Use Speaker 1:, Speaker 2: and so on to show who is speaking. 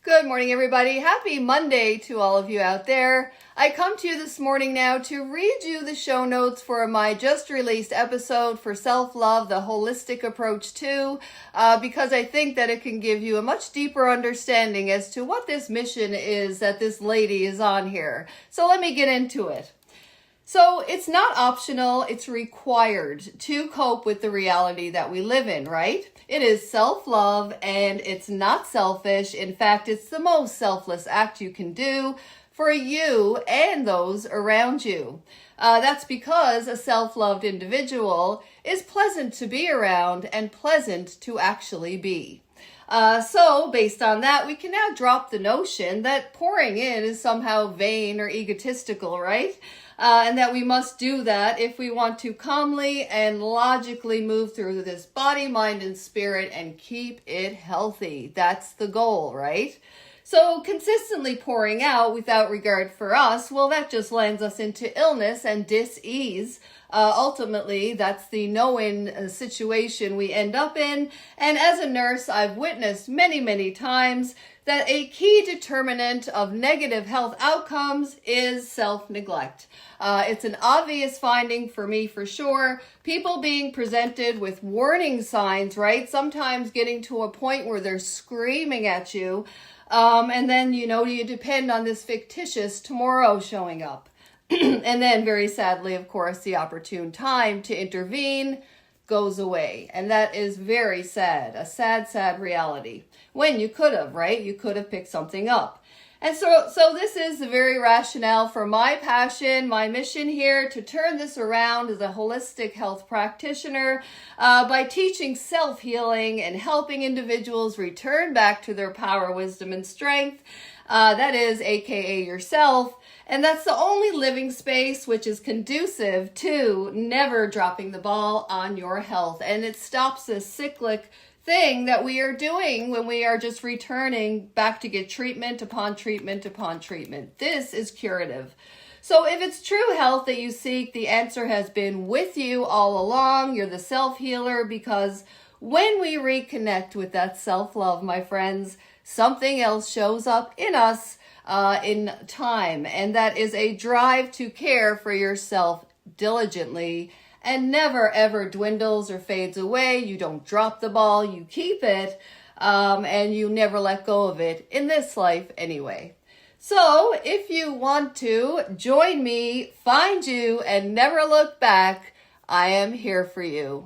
Speaker 1: Good morning, everybody. Happy Monday to all of you out there. I come to you this morning now to read you the show notes for my just released episode for Self-Love, the Holistic Approach to, because I think that it can give you a much deeper understanding as to what this mission is that this lady is on here. So let me get into it. So it's not optional, it's required to cope with the reality that we live in, right? It is self-love and it's not selfish. In fact, it's the most selfless act you can do for you and those around you. That's because a self-loved individual is pleasant to be around and pleasant to actually be. So based on that, we can now drop the notion that pouring in is somehow vain or egotistical, right? And that we must do that if we want to calmly and logically move through this body, mind, and spirit and keep it healthy. That's the goal, right? So consistently pouring out without regard for us, well, that just lands us into illness and dis-ease. Ultimately, that's the no-win situation we end up in. And as a nurse, I've witnessed many, many times that a key determinant of negative health outcomes is self-neglect. It's an obvious finding for me for sure. People being presented with warning signs, right? Sometimes getting to a point where they're screaming at you. And then, you depend on this fictitious tomorrow showing up. And then very sadly, of course, the opportune time to intervene goes away. And that is very sad, a sad, sad reality. When you could have, right? You could have picked something up. And so this is the very rationale for my passion, my mission here to turn this around as a holistic health practitioner by teaching self-healing and helping individuals return back to their power, wisdom, and strength. That is AKA yourself. And that's the only living space which is conducive to never dropping the ball on your health. And it stops this cyclic thing that we are doing when we are just returning back to get treatment upon treatment upon treatment. This is curative. So if it's true health that you seek, the answer has been with you all along. You're the self-healer, because when we reconnect with that self-love, my friends, something else shows up in us in time, and that is a drive to care for yourself diligently and never ever dwindles or fades away. You don't drop the ball, you keep it, and you never let go of it in this life anyway. So if you want to join me, find you, and never look back, I am here for you.